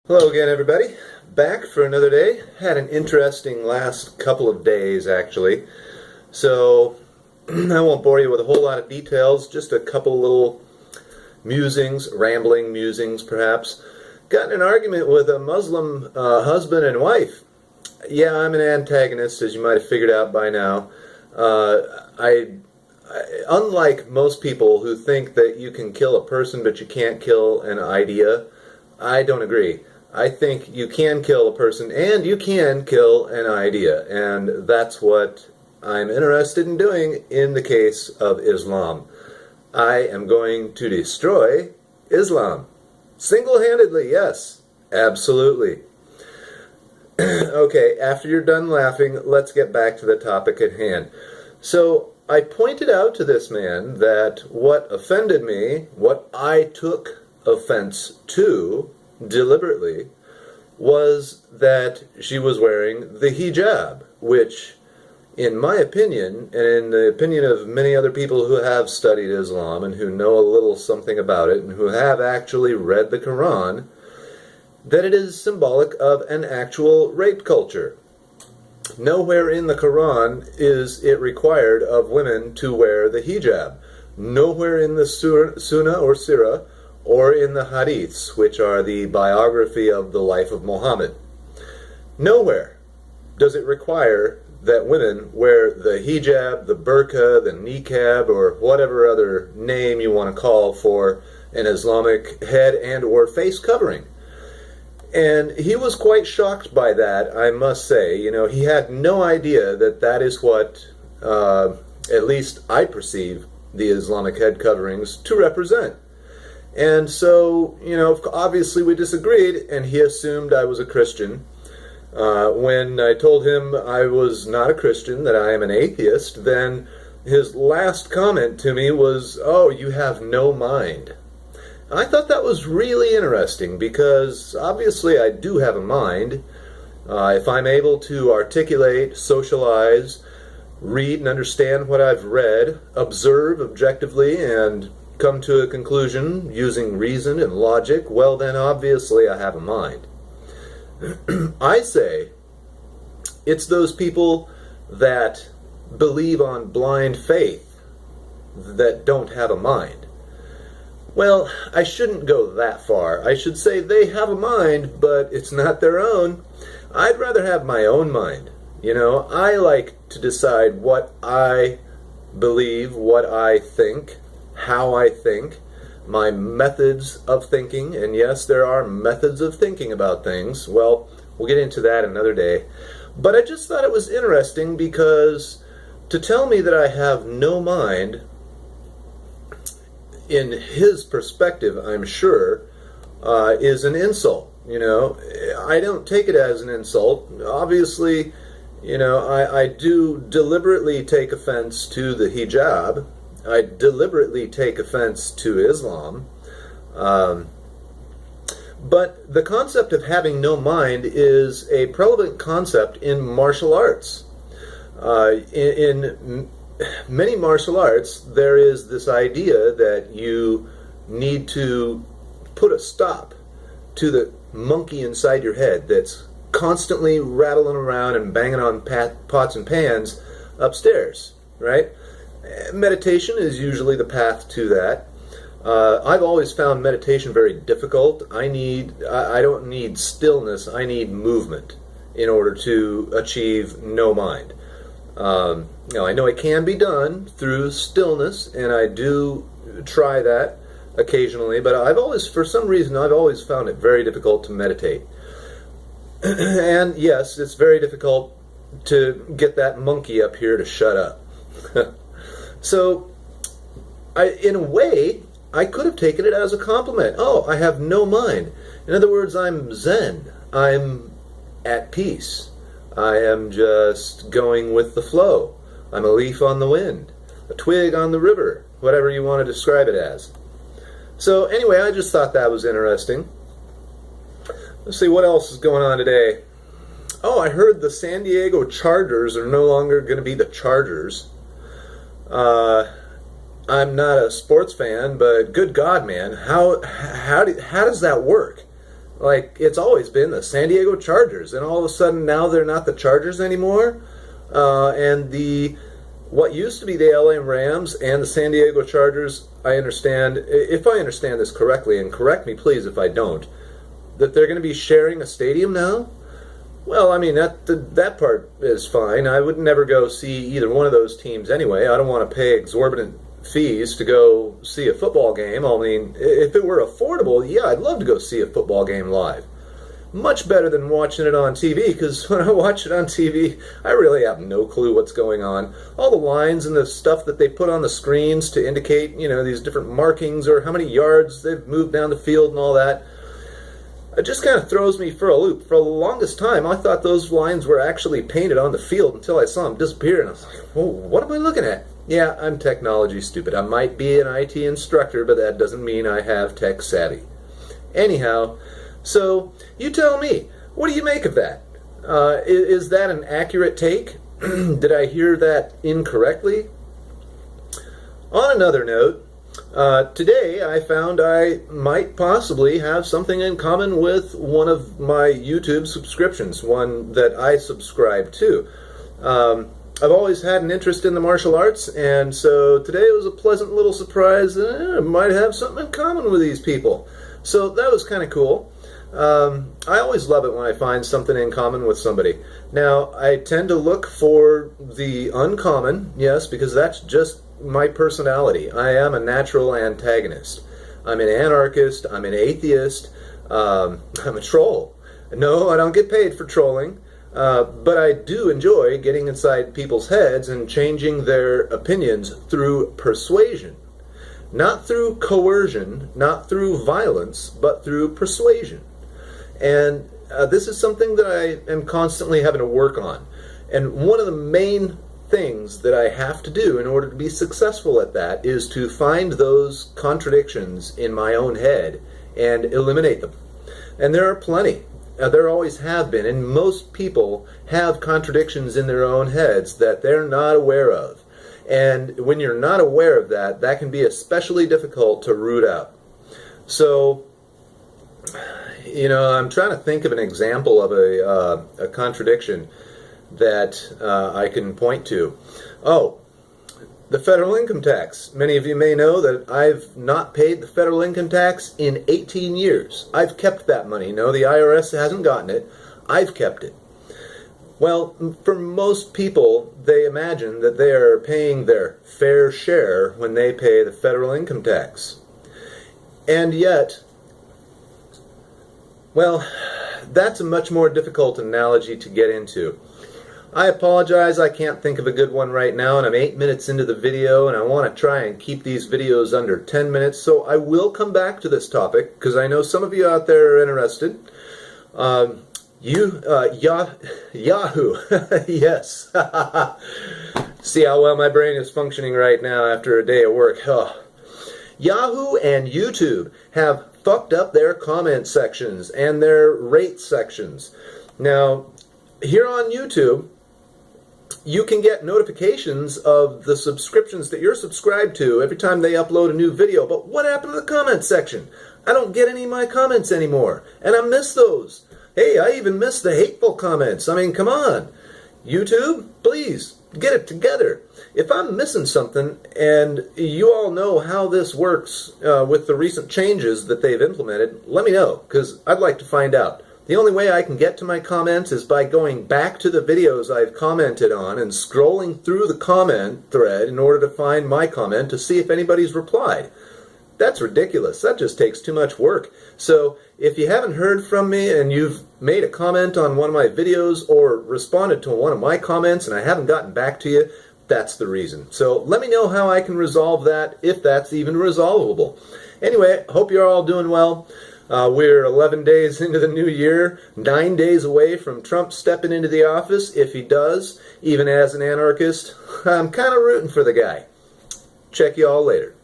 Hello again, everybody. Back for another day. Had an interesting last couple of days, actually. So, I won't bore you with a whole lot of details, just a couple little musings, rambling musings, perhaps. Got in an argument with a Muslim husband and wife. Yeah, I'm an antagonist, as you might have figured out by now. Unlike most people who think that you can kill a person but you can't kill an idea, I don't agree. I think you can kill a person and you can kill an idea, and that's what I'm interested in doing in the case of Islam. I am going to destroy Islam. Single-handedly, yes, absolutely. Okay, after you're done laughing, let's get back to the topic at hand. So, I pointed out to this man that what offended me, what I took offense to, deliberately, was that she was wearing the hijab, which, in my opinion, and in the opinion of many other people who have studied Islam and who know a little something about it and who have actually read the Quran, that it is symbolic of an actual rape culture. Nowhere in the Quran is it required of women to wear the hijab. Nowhere in the Sunnah or Sirah or in the Hadiths, which are the biography of the life of Muhammad. Nowhere does it require that women wear the hijab, the burqa, the niqab, or whatever other name you want to call for an Islamic head and or face covering. And he was quite shocked by that, I must say. You know, he had no idea that that is what, at least I perceive, the Islamic head coverings to represent. And so, you know, obviously we disagreed, and he assumed I was a Christian. When I told him I was not a Christian, that I am an atheist, then his last comment to me was, "Oh, you have no mind." I thought that was really interesting because obviously I do have a mind. If I'm able to articulate, socialize, read and understand what I've read, observe objectively, and come to a conclusion using reason and logic, well then obviously I have a mind. I say it's those people that believe on blind faith that don't have a mind. Well, I shouldn't go that far. I should say they have a mind, but it's not their own. I'd rather have my own mind. You know, I like to decide what I believe, what I think, how I think, my methods of thinking, and yes, there are methods of thinking about things. Well, we'll get into that another day. But I just thought it was interesting because to tell me that I have no mind, in his perspective, I'm sure, is an insult. You know, I don't take it as an insult. Obviously, you know, I do deliberately take offense to the hijab. I deliberately take offense to Islam. But the concept of having no mind is a prevalent concept in martial arts. In many martial arts, there is this idea that you need to put a stop to the monkey inside your head that's constantly rattling around and banging on pots and pans upstairs, right? Meditation is usually the path to that. I've always found meditation very difficult. I don't need stillness, I need movement in order to achieve no mind. Now, I know it can be done through stillness, and I do try that occasionally, but for some reason, I've always found it very difficult to meditate. And yes, it's very difficult to get that monkey up here to shut up. So, in a way, I could have taken it as a compliment. Oh, I have no mind. In other words, I'm zen. I'm at peace. I am just going with the flow. I'm a leaf on the wind, a twig on the river, whatever you want to describe it as. So anyway, I just thought that was interesting. Let's see what else is going on today. Oh, I heard the San Diego Chargers are no longer going to be the Chargers. I'm not a sports fan, but good God, man, how does that work? Like, it's always been the San Diego Chargers, and all of a sudden now they're not the Chargers anymore. And what used to be the LA Rams and the San Diego Chargers, I understand, if I understand this correctly, and correct me please if I don't, that they're going to be sharing a stadium now? Well, I mean, that part is fine. I would never go see either one of those teams anyway. I don't want to pay exorbitant fees to go see a football game. I mean, if it were affordable, yeah, I'd love to go see a football game live. Much better than watching it on TV, because when I watch it on TV, I really have no clue what's going on. All the lines and the stuff that they put on the screens to indicate, these different markings or how many yards they've moved down the field and all that, it just kind of throws me for a loop. For the longest time, I thought those lines were actually painted on the field until I saw them disappear, and I was like, whoa, what am I looking at? Yeah, I'm technology stupid. I might be an IT instructor, but that doesn't mean I have tech savvy. Anyhow, so you tell me, what do you make of that? Is that an accurate take? Did I hear that incorrectly? On another note, today I found I might possibly have something in common with one of my YouTube subscriptions, one that I subscribe to. I've always had an interest in the martial arts, and so today it was a pleasant little surprise that I might have something in common with these people. So that was kind of cool. I always love it when I find something in common with somebody. Now, I tend to look for the uncommon, yes, because that's just my personality. I am a natural antagonist. I'm an anarchist, I'm an atheist, I'm a troll. No, I don't get paid for trolling. But I do enjoy getting inside people's heads and changing their opinions through persuasion. Not through coercion, not through violence, but through persuasion. And this is something that I am constantly having to work on. And one of the main things that I have to do in order to be successful at that is to find those contradictions in my own head and eliminate them. And there are plenty. There always have been, and most people have contradictions in their own heads that they're not aware of. And when you're not aware of that, that can be especially difficult to root out. So, I'm trying to think of an example of a contradiction that I can point to. Oh, the federal income tax. Many of you may know that I've not paid the federal income tax in 18 years. I've kept that money. No, the IRS hasn't gotten it. I've kept it. Well, for most people, they imagine that they are paying their fair share when they pay the federal income tax. And yet, well, that's a much more difficult analogy to get into. I apologize, I can't think of a good one right now, and I'm 8 minutes into the video, and I want to try and keep these videos under 10 minutes, so I will come back to this topic, because I know some of you out there are interested. Yahoo, yes. See how well my brain is functioning right now after a day of work. Yahoo and YouTube have fucked up their comment sections and their rate sections. Now, here on YouTube, you can get notifications of the subscriptions that you're subscribed to every time they upload a new video. But what happened to the comment section? I don't get any of my comments anymore, and I miss those. Hey, I even miss the hateful comments. I mean, come on. YouTube, please, get it together. If I'm missing something, and you all know how this works with the recent changes that they've implemented, let me know, because I'd like to find out. The only way I can get to my comments is by going back to the videos I've commented on and scrolling through the comment thread in order to find my comment to see if anybody's replied. That's ridiculous. That just takes too much work. So if you haven't heard from me and you've made a comment on one of my videos or responded to one of my comments and I haven't gotten back to you, that's the reason. So let me know how I can resolve that, if that's even resolvable. Anyway, hope you're all doing well. We're 11 days into the new year, 9 days away from Trump stepping into the office. If he does, even as an anarchist, I'm kind of rooting for the guy. Check you all later.